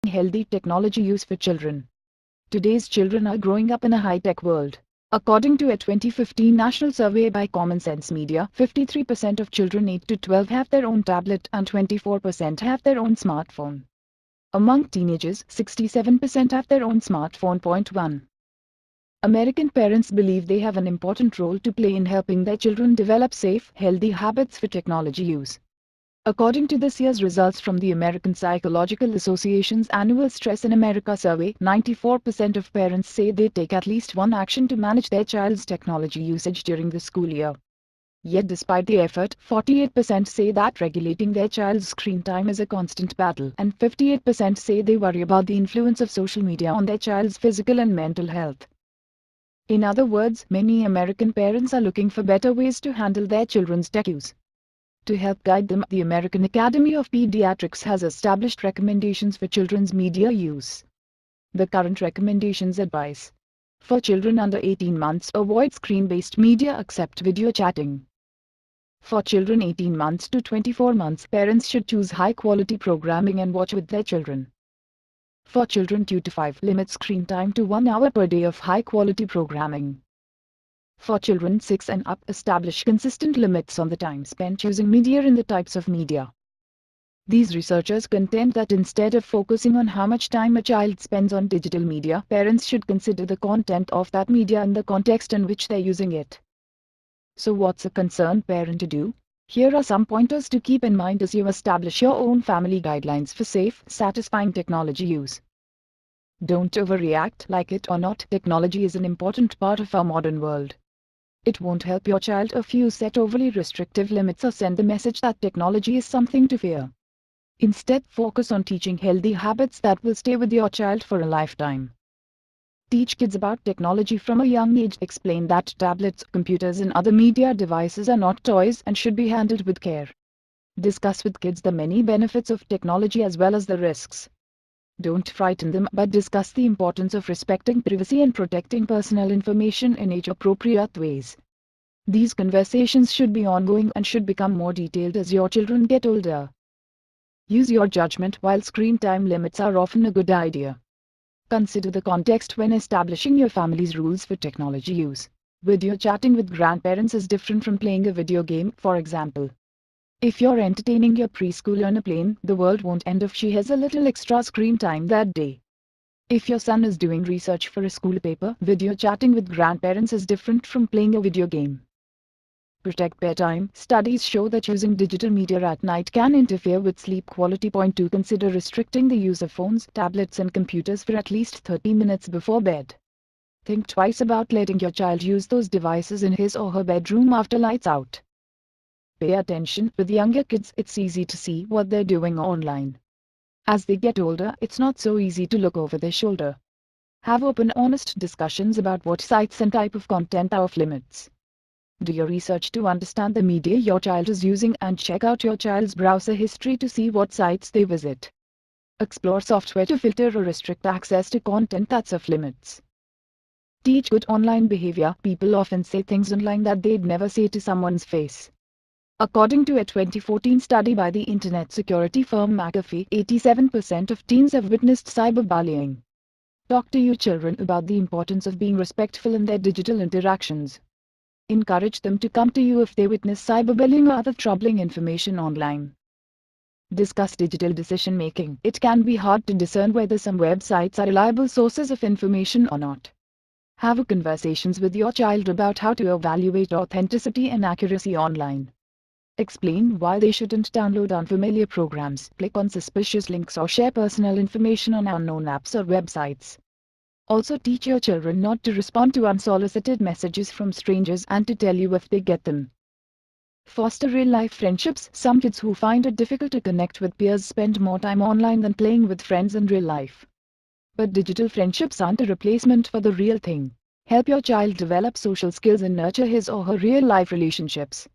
Healthy technology use for children. Today's children are growing up in a high-tech world. According to a 2015 national survey by Common Sense Media, 53% of children 8 to 12 have their own tablet and 24% have their own smartphone. Among teenagers, 67% have their own smartphone. Point 1. American parents believe they have an important role to play in helping their children develop safe, healthy habits for technology use. According to this year's results from the American Psychological Association's annual Stress in America survey, 94% of parents say they take at least one action to manage their child's technology usage during the school year. Yet despite the effort, 48% say that regulating their child's screen time is a constant battle, and 58% say they worry about the influence of social media on their child's physical and mental health. In other words, many American parents are looking for better ways to handle their children's tech use. To help guide them, the American Academy of Pediatrics has established recommendations for children's media use. The current recommendations advise: for children under 18 months, avoid screen-based media except video chatting. For children 18 months to 24 months, parents should choose high-quality programming and watch with their children. For children 2 to 5, limit screen time to 1 hour per day of high-quality programming. For children 6 and up, establish consistent limits on the time spent using media and the types of media. These researchers contend that instead of focusing on how much time a child spends on digital media, parents should consider the content of that media and the context in which they're using it. So what's a concerned parent to do? Here are some pointers to keep in mind as you establish your own family guidelines for safe, satisfying technology use. Don't overreact. Like it or not, technology is an important part of our modern world. It won't help your child if you set overly restrictive limits or send the message that technology is something to fear. Instead, focus on teaching healthy habits that will stay with your child for a lifetime. Teach kids about technology from a young age. Explain that tablets, computers and other media devices are not toys and should be handled with care. Discuss with kids the many benefits of technology as well as the risks. Don't frighten them, but discuss the importance of respecting privacy and protecting personal information in age-appropriate ways. These conversations should be ongoing and should become more detailed as your children get older. Use your judgment. While screen time limits are often a good idea, consider the context when establishing your family's rules for technology use. Video chatting with grandparents is different from playing a video game, for example. If you're entertaining your preschooler on a plane, the world won't end if she has a little extra screen time that day. If your son is doing research for a school paper, video chatting with grandparents is different from playing a video game. Protect bedtime. Studies show that using digital media at night can interfere with sleep quality. Point 2. Consider restricting the use of phones, tablets and computers for at least 30 minutes before bed. Think twice about letting your child use those devices in his or her bedroom after lights out. Pay attention. With younger kids, it's easy to see what they're doing online. As they get older, it's not so easy to look over their shoulder. Have open, honest discussions about what sites and type of content are off limits. Do your research to understand the media your child is using and check out your child's browser history to see what sites they visit. Explore software to filter or restrict access to content that's off limits. Teach good online behavior. People often say things online that they'd never say to someone's face. According to a 2014 study by the internet security firm McAfee, 87% of teens have witnessed cyberbullying. Talk to your children about the importance of being respectful in their digital interactions. Encourage them to come to you if they witness cyberbullying or other troubling information online. Discuss digital decision-making. It can be hard to discern whether some websites are reliable sources of information or not. Have conversations with your child about how to evaluate authenticity and accuracy online. Explain why they shouldn't download unfamiliar programs, click on suspicious links or share personal information on unknown apps or websites. Also teach your children not to respond to unsolicited messages from strangers and to tell you if they get them. Foster real-life friendships. Some kids who find it difficult to connect with peers spend more time online than playing with friends in real life. But digital friendships aren't a replacement for the real thing. Help your child develop social skills and nurture his or her real-life relationships.